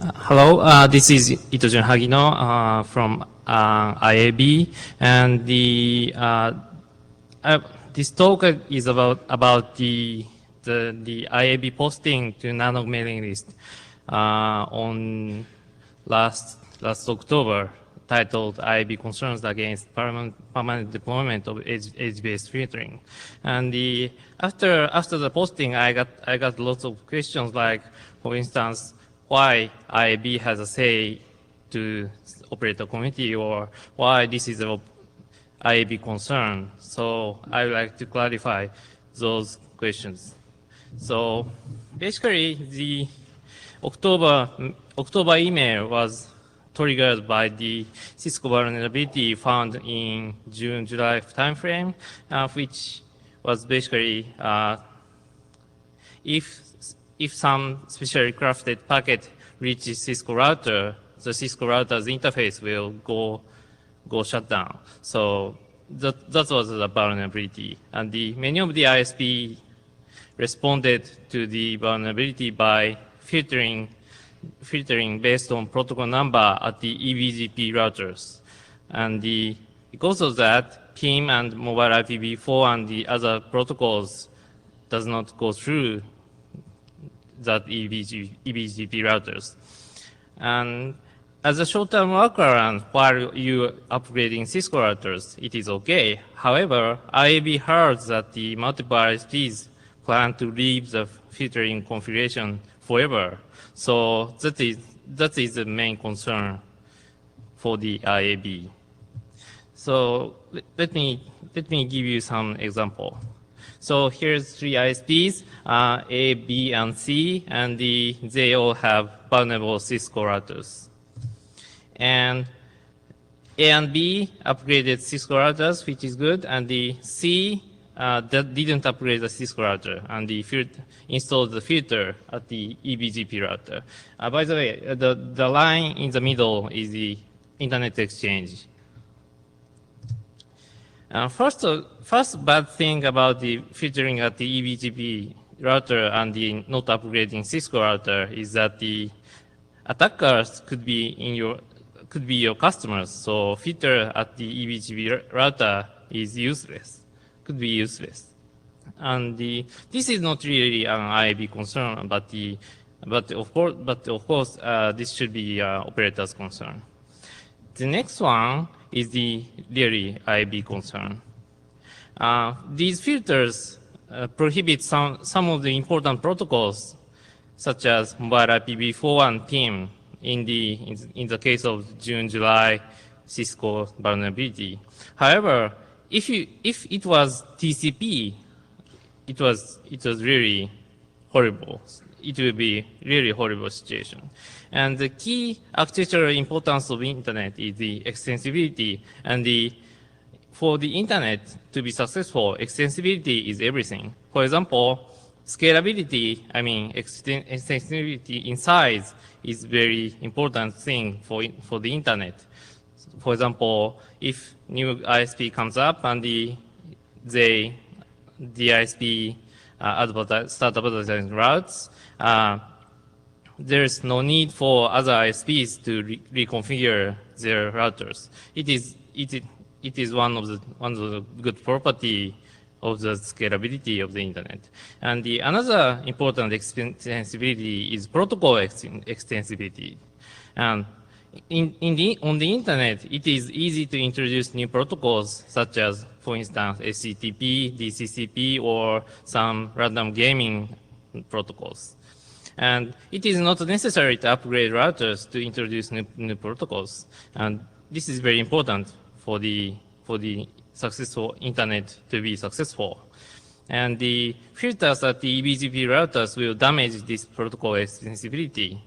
Hello, this is Itojun Hagino from IAB, and this talk is about the IAB posting to NANOG mailing list on last October, titled IAB Concerns Against Permanent Deployment of Edge-Based Filtering. And after the posting, I got lots of questions, like, for instance, why IAB has a say to operator committee, or why this is a IAB concern. So I would like to clarify those questions. So basically, the October email was triggered by the Cisco vulnerability found in June-July timeframe, which was basically if some specially crafted packet reaches Cisco router, the Cisco router's interface will go shut down. So that was the vulnerability, and many of the ISP responded to the vulnerability by filtering based on protocol number at the eBGP routers. And because of that, PIM and mobile IPv4 and the other protocols does not go through that eBGP routers. And as a short-term workaround, while you are upgrading Cisco routers, it is okay. However, IAB heard that the multiple ISPs plan to leave the filtering configuration forever. So that is the main concern for the IAB. So let me give you some example. So here's three ISPs, A, B, and C, and they all have vulnerable Cisco routers. And A and B upgraded Cisco routers, which is good, and the C that didn't upgrade the Cisco router, and installed the filter at the eBGP router. By the way, the line in the middle is the Internet Exchange. First bad thing about the filtering at the eBGP router and the not upgrading Cisco router is that the attackers could be your customers. So filter at the eBGP router is useless. Could be useless. And this is not really an IAB concern, but of course this should be operator's concern. The next one is the really IAB concern. These filters prohibit some of the important protocols, such as mobile IPv4 and PIM in the case of June-July Cisco vulnerability. However, if it was TCP, it was really horrible. It will be really horrible situation. And the key architectural importance of internet is the extensibility. And for the internet to be successful, extensibility is everything. For example, scalability, extensibility in size is very important thing for the internet. For example, if new ISP comes up and the ISP start advertising routes, there's no need for other ISPs to reconfigure their routers. It is one of the good property of the scalability of the internet. And another important extensibility is protocol extensibility. And on the internet, it is easy to introduce new protocols, such as, for instance, HTTP, DCCP, or some random gaming protocols. And it is not necessary to upgrade routers to introduce new protocols. And this is very important for the successful internet to be successful. And the filters at the eBGP routers will damage this protocol extensibility.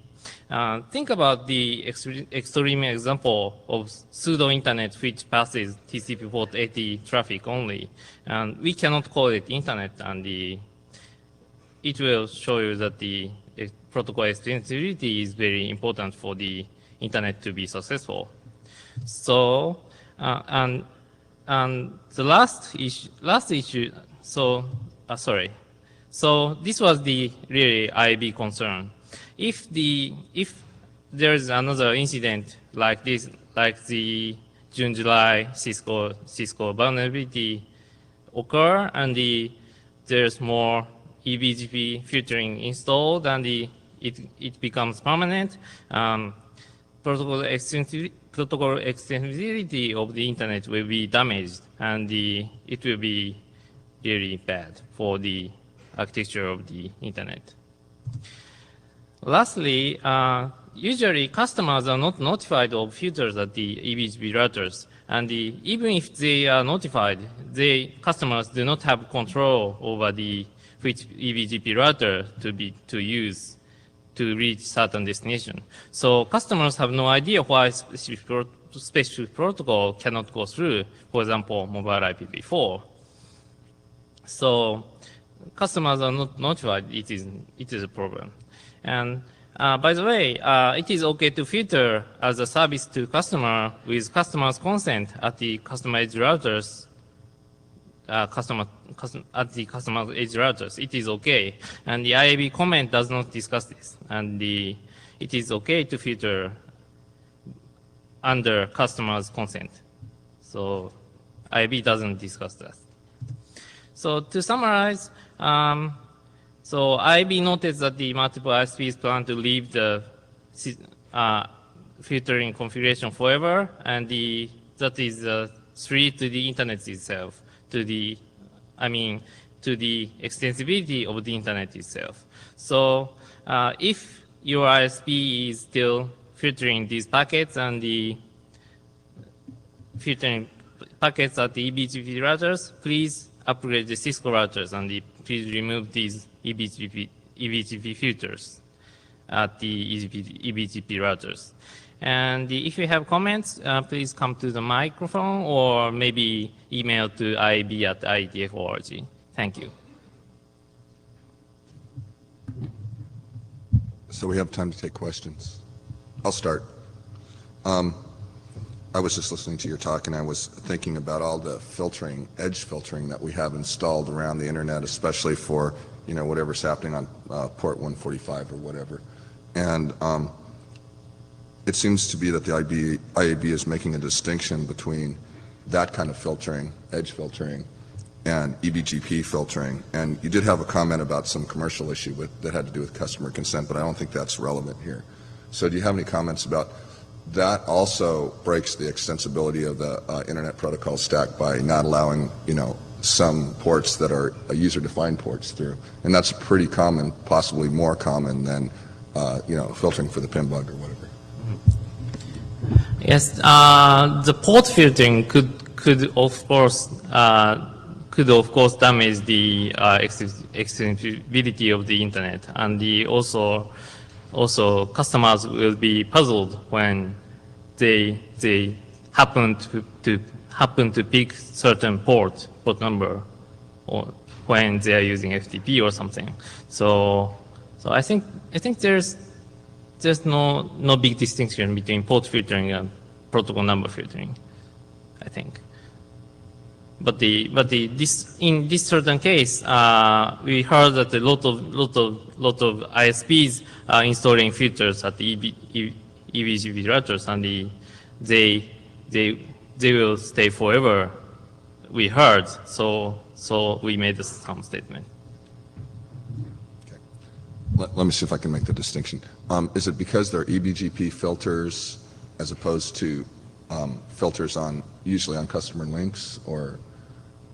Think about the extreme example of pseudo-internet which passes TCP port 80 traffic only. And we cannot call it internet, and it will show you that the protocol extensibility is very important for the internet to be successful. So, and the last issue, so this was the really IAB concern. If there is another incident like this, like the June-July Cisco vulnerability occur, and there's more eBGP filtering installed, and it becomes permanent. Protocol extensibility of the internet will be damaged, and it will be really bad for the architecture of the internet. Lastly, usually customers are not notified of filters at the eBGP routers, and even if they are notified, customers do not have control over which eBGP router to use to reach certain destination. So customers have no idea why specific protocol cannot go through, for example, mobile IPv4. So customers are not notified. It is a problem. And by the way, it is okay to filter as a service to customer with customer's consent at the customer edge routers. At the customer edge routers, it is okay. And the IAB comment does not discuss this. And it is okay to filter under customer's consent. So IAB doesn't discuss that. So to summarize, so IAB noted that the multiple ISPs plan to leave the filtering configuration forever, and that is threat to the internet itself, to the extensibility of the internet itself. So if your ISP is still filtering these packets and the filtering packets at the eBGP routers, please upgrade the Cisco routers and please remove these eBGP filters at the eBGP routers. And if you have comments, please come to the microphone or maybe email to iab@ietf.org. Thank you. So we have time to take questions. I'll start. I was just listening to your talk and I was thinking about all the filtering, edge filtering that we have installed around the internet, especially for, whatever's happening on port 145 or whatever. And it seems to be that the IAB is making a distinction between that kind of filtering, edge filtering, and eBGP filtering. And you did have a comment about some commercial issue that had to do with customer consent, but I don't think that's relevant here. So do you have any comments about that? Also breaks the extensibility of the internet protocol stack by not allowing, some ports that are user-defined ports through. And that's pretty common, possibly more common than, filtering for the PIN bug or whatever. Yes, the port filtering could of course damage the extensibility of the internet, and also customers will be puzzled when they happen to pick certain port number, or when they are using FTP or something. So I think there's no big distinction between port filtering and protocol number filtering, I think. But in this certain case, we heard that a lot of ISPs are installing filters at the eBGP routers, and they will stay forever. We heard, so we made some statement. Okay. Let me see if I can make the distinction. Is it because they're eBGP filters as opposed to filters usually on customer links, or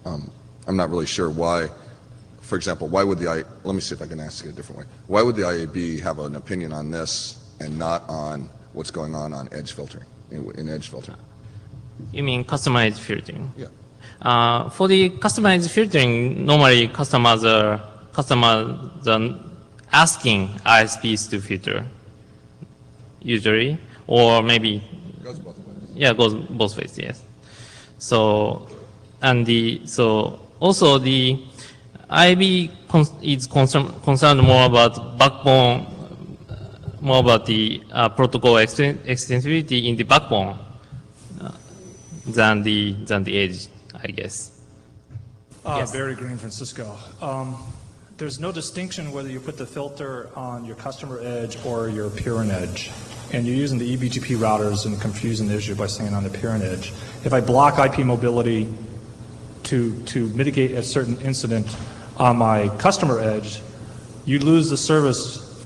I'm not really sure why. For example, why would let me see if I can ask it a different way. Why would the IAB have an opinion on this and not on what's going on edge filtering, in edge filtering? You mean customer edge filtering? Yeah. For the customer edge filtering, normally customers are asking ISPs to filter, usually, or maybe. It goes both ways. Yeah, it goes both ways. Yes. So also the IAB is concerned more about backbone, more about the protocol extensibility in the backbone than the edge, I guess. Yes. Barry Green, Francisco. There's no distinction whether you put the filter on your customer edge or your peer edge. and you're using the eBGP routers and confusing the issue by saying on the peering edge, if I block IP mobility to mitigate a certain incident on my customer edge, you lose the service.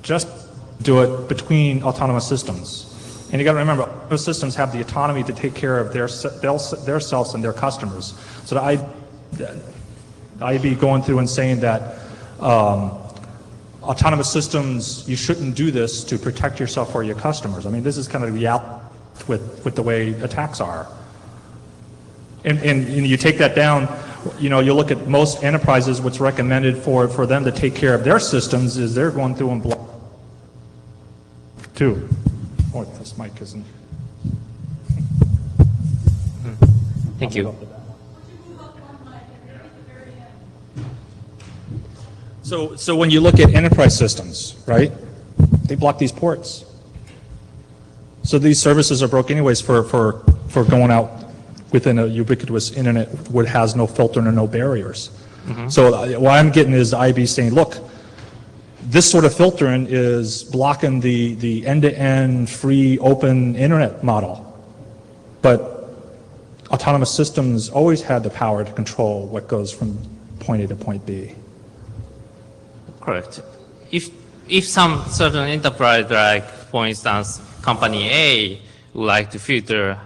Just do it between autonomous systems. And you got to remember, those systems have the autonomy to take care of their selves and their customers. So the IAB going through and saying that autonomous systems, you shouldn't do this to protect yourself or your customers. I mean, this is kind of the reality with the way attacks are. And you take that down, you look at most enterprises, what's recommended for them to take care of their systems is they're going through and block too. Oh, this mic isn't. Thank you. So when you look at enterprise systems, right, they block these ports. So these services are broke anyways for going out within a ubiquitous internet that has no filter and no barriers. So what I'm getting is the IAB saying, look, this sort of filtering is blocking the end-to-end free open internet model. But autonomous systems always had the power to control what goes from point A to point B. Correct. If some certain enterprise, like for instance, company A would like to filter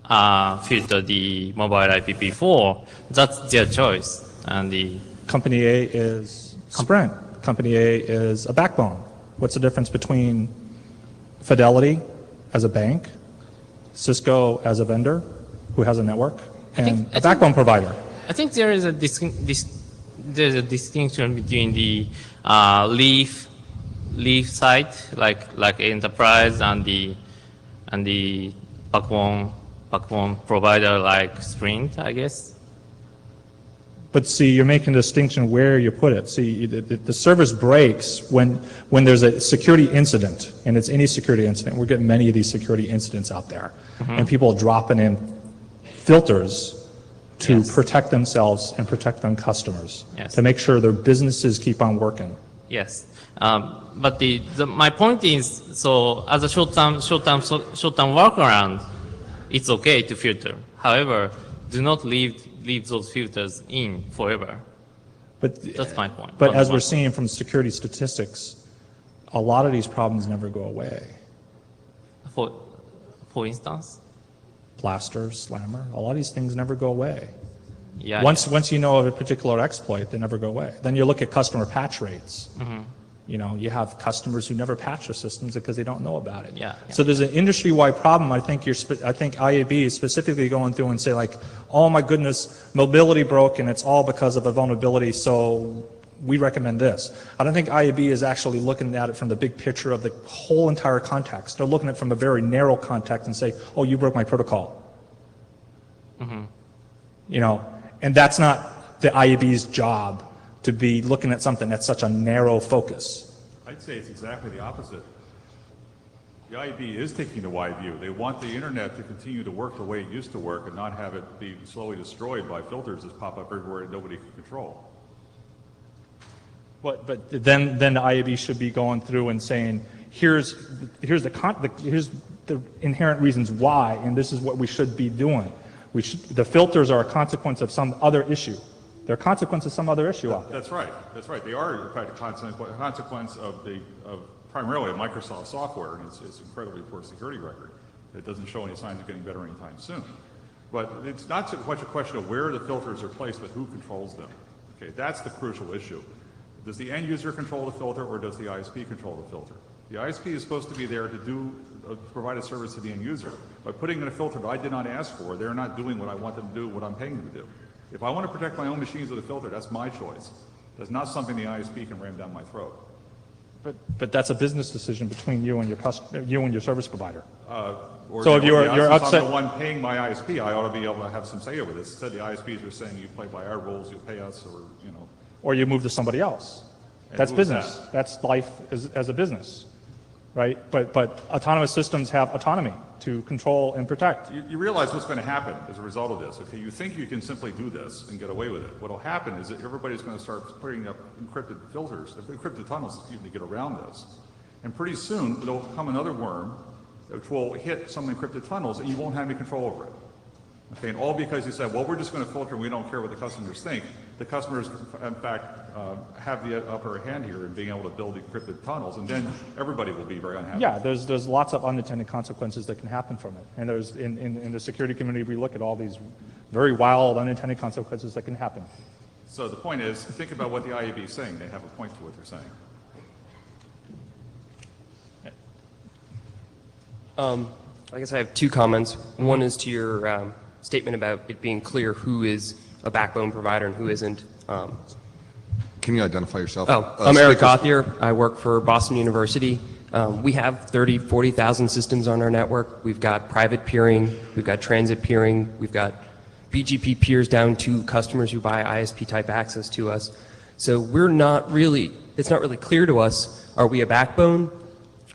the mobile IPv4, that's their choice. And the Company A is Sprint. Company A is a backbone. What's the difference between Fidelity as a bank, Cisco as a vendor who has a network, and a backbone provider? I think there is a distinction between the leaf side, like enterprise, and the backbone provider like Sprint, I guess. But see, you're making a distinction where you put it. See, the service breaks when there's a security incident, and it's any security incident. We're getting many of these security incidents out there, and people are dropping in filters to protect themselves and protect their customers, to make sure their businesses keep on working. Yes, but my point is, so as a short-term workaround, it's okay to filter. However, do not leave those filters in forever. But that's my point. But as we're seeing from security statistics, a lot of these problems never go away. For instance, Blaster, Slammer, a lot of these things never go away. Yeah. Once you know of a particular exploit, they never go away. Then you look at customer patch rates. You have customers who never patch their systems because they don't know about it. So there's an industry-wide problem. I think IAB is specifically going through and say, like, oh my goodness, mobility broke and it's all because of a vulnerability, so we recommend this. I don't think IAB is actually looking at it from the big picture of the whole entire context. They're looking at it from a very narrow context and say, oh, you broke my protocol. And that's not the IAB's job, to be looking at something that's such a narrow focus. I'd say it's exactly the opposite. The IAB is taking the wide view. They want the internet to continue to work the way it used to work and not have it be slowly destroyed by filters that pop up everywhere and nobody can control. But then the IAB should be going through and saying, here's the inherent reasons why, and this is what we should be doing. The filters are a consequence of some other issue. They're a consequence of some other issue out there. That's right. That's right. They are, in fact, a consequence of primarily of Microsoft software and its incredibly poor security record. It doesn't show any signs of getting better anytime soon. But it's not so much a question of where the filters are placed, but who controls them. Okay, that's the crucial issue. Does the end user control the filter, or does the ISP control the filter? The ISP is supposed to be there to provide a service to the end user. By putting in a filter that I did not ask for, they're not doing what I want them to do, what I'm paying them to do. If I want to protect my own machines with a filter, that's my choice. That's not something the ISP can ram down my throat. But that's a business decision between you and your service provider. So if you're upset, I'm the one paying my ISP, I ought to be able to have some say over this. Instead, the ISPs are saying you play by our rules, you pay us, or you move to somebody else. That's business. That's life as a business, right? But autonomous systems have autonomy to control and protect. You realize what's going to happen as a result of this. Okay, you think you can simply do this and get away with it. What will happen is that everybody's going to start putting up encrypted filters, encrypted tunnels to get around this. And pretty soon, there'll come another worm which will hit some encrypted tunnels, and you won't have any control over it. Okay, and all because you said, well, we're just going to filter, and we don't care what the customers think. The customers, in fact, have the upper hand here in being able to build encrypted tunnels, and then everybody will be very unhappy. Yeah, there's lots of unintended consequences that can happen from it. And there's, in the security community, we look at all these very wild unintended consequences that can happen. So the point is, think about what the IAB is saying. They have a point to what they're saying. I guess I have two comments. One is to your statement about it being clear who is a backbone provider and who isn't. Can you identify yourself? I'm Eric Gothier. I work for Boston University. We have 30, 40,000 systems on our network. We've got private peering. We've got transit peering. We've got BGP peers down to customers who buy ISP type access to us. So it's not really clear to us, are we a backbone?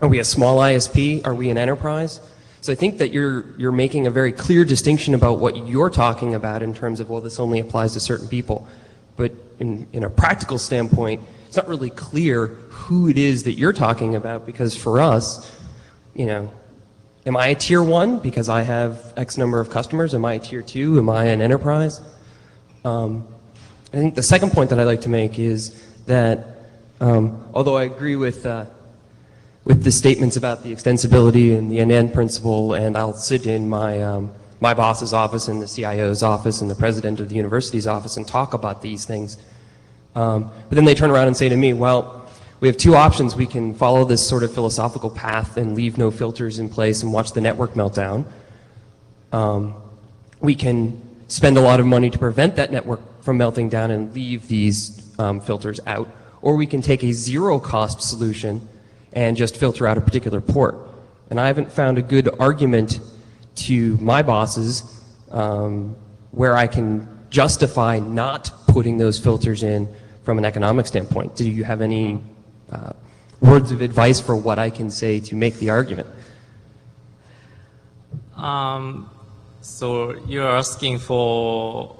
Are we a small ISP? Are we an enterprise? So I think that you're making a very clear distinction about what you're talking about in terms of, well, this only applies to certain people. But in a practical standpoint, it's not really clear who it is that you're talking about, because for us, am I a tier 1 because I have X number of customers? Am I a tier 2? Am I an enterprise? I think the second point that I'd like to make is that although I agree with the statements about the extensibility and the end-to-end principle, and I'll sit in my boss's office and the CIO's office and the president of the university's office and talk about these things. But then they turn around and say to me, well, we have two options. We can follow this sort of philosophical path and leave no filters in place and watch the network melt down. We can spend a lot of money to prevent that network from melting down and leave these filters out. Or we can take a zero-cost solution and just filter out a particular port. And I haven't found a good argument to my bosses where I can justify not putting those filters in from an economic standpoint. Do you have any words of advice for what I can say to make the argument? So you're asking for.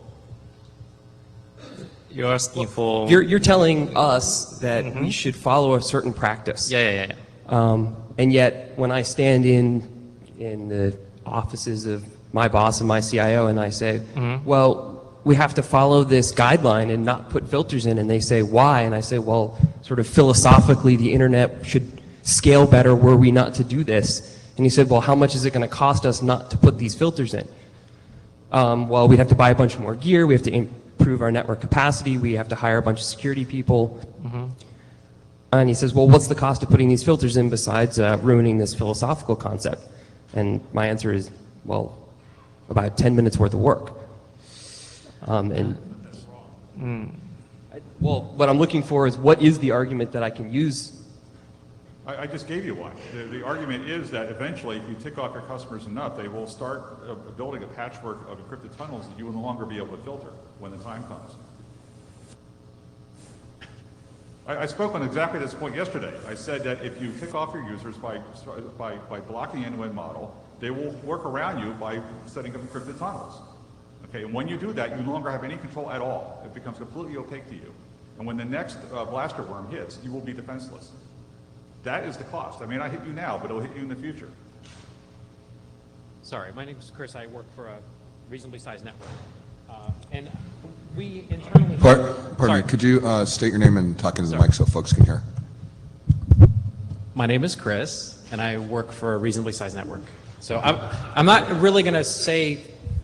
You're telling us that we should follow a certain practice. Yeah. And yet, when I stand in the offices of my boss and my CIO, and I say, well, we have to follow this guideline and not put filters in, and they say, why? And I say, well, sort of philosophically, the internet should scale better were we not to do this. And he said, well, how much is it going to cost us not to put these filters in? Well, we'd have to buy a bunch more gear. We have to improve our network capacity. We have to hire a bunch of security people. And he says, well, what's the cost of putting these filters in besides ruining this philosophical concept? And my answer is, well, about 10 minutes worth of work. Well, what I'm looking for is, what is the argument that I can use? I just gave you one. The argument is that eventually, if you tick off your customers enough, they will start building a patchwork of encrypted tunnels that you will no longer be able to filter when the time comes. I spoke on exactly this point yesterday. I said that if you tick off your users by blocking the end-to-end model, they will work around you by setting up encrypted tunnels. Okay, and when you do that, you no longer have any control at all. It becomes completely opaque to you. And when the next blaster worm hits, you will be defenseless. That is the cost. I mean, I hit you now, but it'll hit you in the future. Sorry, my name is Chris. I work for a reasonably sized network. And we internally... Pardon me, could you state your name and talk into the mic so folks can hear? My name is Chris, and I work for a reasonably sized network. So I'm not really going to say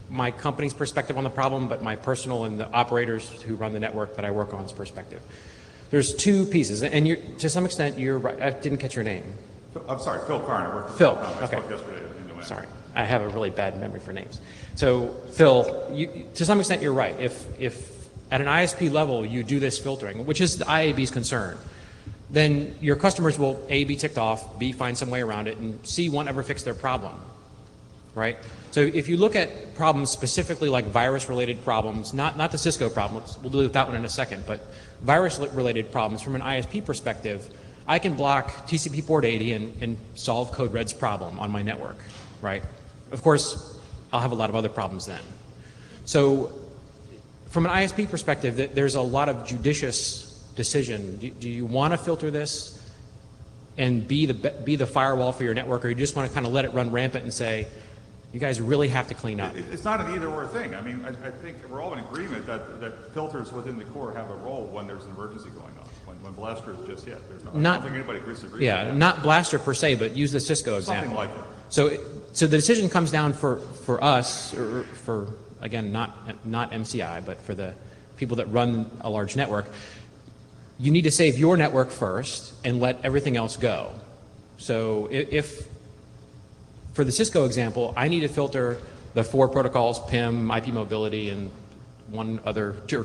my company's perspective on the problem, but my personal and the operators who run the network that I work on's perspective. There's two pieces, and to some extent, you're right. I didn't catch your name. I'm sorry, Phil Karn. I work for Phil, I okay. spoke yesterday in New Sorry, I have a really bad memory for names. So, Phil, to some extent, you're right. If at an ISP level you do this filtering, which is the IAB's concern, then your customers will A, be ticked off, B, find some way around it, and C, won't ever fix their problem, right? So if you look at problems specifically like virus-related problems, not the Cisco problems, we'll deal with that one in a second, but virus-related problems from an ISP perspective, I can block TCP port 80 and solve Code Red's problem on my network, right? Of course, I'll have a lot of other problems then. So from an ISP perspective, there's a lot of judicious decision. Do you want to filter this? and be the firewall for your network, or you just want to kind of let it run rampant and say, you guys really have to clean up? It's not an either-or thing. I mean, I think we're all in agreement that filters within the core have a role when there's an emergency going on. When Blaster is just hit, there's I don't think anybody disagrees. Yeah, with that. not Blaster per se, but use the Cisco example. Something like it. So the decision comes down for us, or for, again, not MCI, but for the people that run a large network. You need to save your network first and let everything else go. So if for the Cisco example, I need to filter the 4 protocols, PIM, IP mobility, and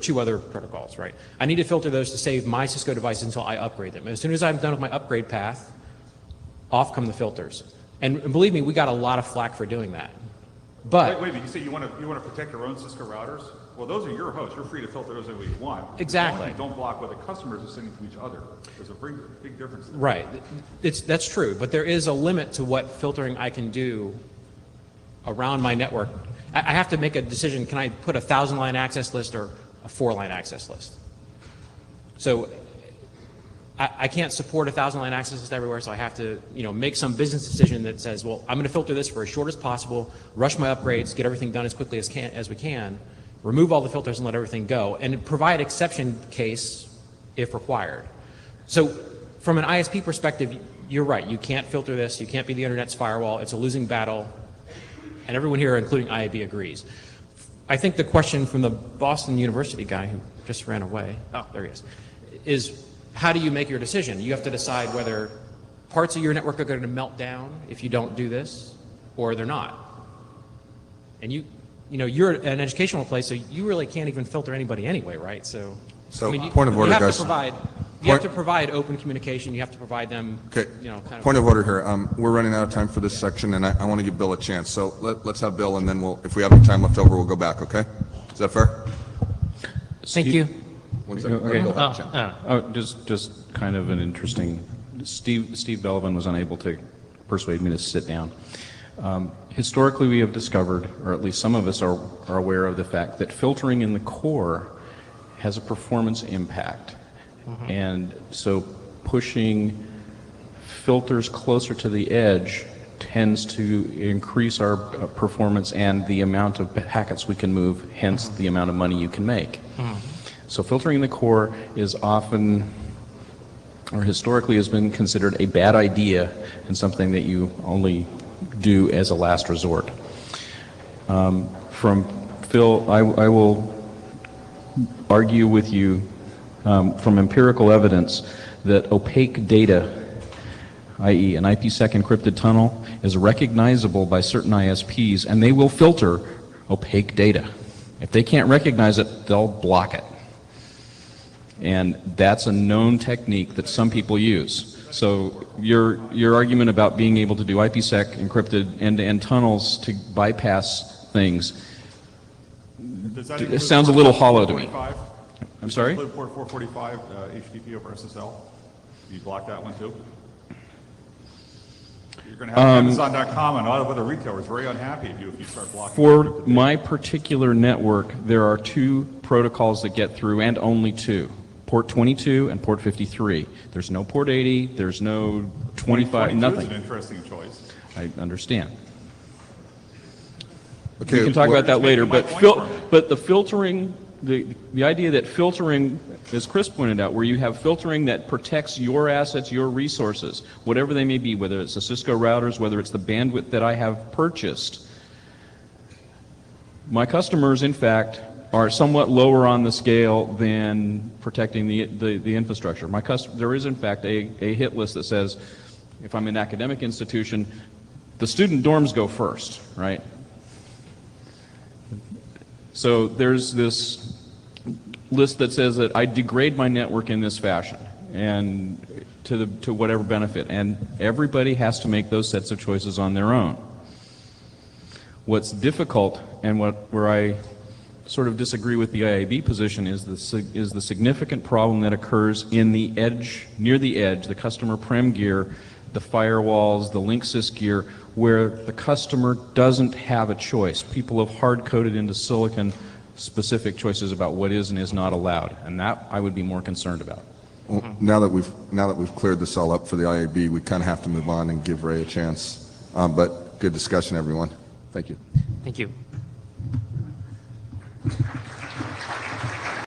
two other protocols, right? I need to filter those to save my Cisco devices until I upgrade them. As soon as I'm done with my upgrade path, off come the filters. And believe me, we got a lot of flack for doing that. But wait, you say you want to protect your own Cisco routers? Well, those are your hosts. You're free to filter those any way you want. Exactly. You don't block what the customers are sending to each other. There's a big difference there. right, that's true. But there is a limit to what filtering I can do around my network. I have to make a decision. Can I put a 1,000-line access list or a 4-line access list? So I can't support a 1,000-line access list everywhere, so I have to, make some business decision that says, well, I'm going to filter this for as short as possible, rush my upgrades, get everything done as quickly as we can, remove all the filters and let everything go, and provide exception case if required. So from an ISP perspective, you're right. You can't filter this. You can't be the internet's firewall. It's a losing battle. And everyone here, including IAB, agrees. I think the question from the Boston University guy who just ran away, there he is how do you make your decision? You have to decide whether parts of your network are going to melt down if you don't do this, or they're not. And you're an educational place, so you really can't even filter anybody anyway, right? So point of order, you have guys. to provide. You have to provide open communication. You have to provide them. Okay. Kind of Point of order here. We're running out of time for this section, and I want to give Bill a chance. So let's have Bill, and then if we have any time left over, we'll go back. Okay? Is that fair? Thank you. One second. Okay. Bill have a chance. Oh, just kind of an interesting. Steve Belvin was unable to persuade me to sit down. Historically, we have discovered, or at least some of us are aware of the fact that filtering in the core has a performance impact. And so pushing filters closer to the edge tends to increase our performance and the amount of packets we can move, hence the amount of money you can make. So filtering in the core is often, or historically has been considered a bad idea and something that you only do as a last resort. From Phil, I will argue with you from empirical evidence that opaque data, i.e. an IPsec encrypted tunnel, is recognizable by certain ISPs, and they will filter opaque data. If they can't recognize it, they'll block it. And that's a known technique that some people use. So your argument about being able to do IPsec encrypted end-to-end tunnels to bypass things it sounds a little hollow to me. I'm sorry? Port 445 HTTP over SSL. You block that one too? You're going to have Amazon.com and all of other retailers very unhappy if you start blocking. For my particular network, there are 2 protocols that get through, and only 2. Port 22 and port 53. There's no port 80, there's no 25, nothing. Is an interesting choice. I understand. Okay, We can talk about that later, my but point but the filtering, the idea that filtering, as Chris pointed out, where you have filtering that protects your assets, your resources, whatever they may be, whether it's the Cisco routers, whether it's the bandwidth that I have purchased. My customers, in fact, are somewhat lower on the scale than protecting the infrastructure. There is, in fact, a hit list that says, if I'm an academic institution, the student dorms go first, right? So there's this list that says that I degrade my network in this fashion and to whatever benefit, and everybody has to make those sets of choices on their own. What's difficult, and where I sort of disagree with the IAB position, is the significant problem that occurs in the edge, near the edge, the customer prem gear, the firewalls, the Linksys gear, where the customer doesn't have a choice. People have hard-coded into silicon specific choices about what is and is not allowed, and that I would be more concerned about. Well, now that we've cleared this all up for the IAB, we kind of have to move on and give Ray a chance. But good discussion, everyone. Thank you. Thank you.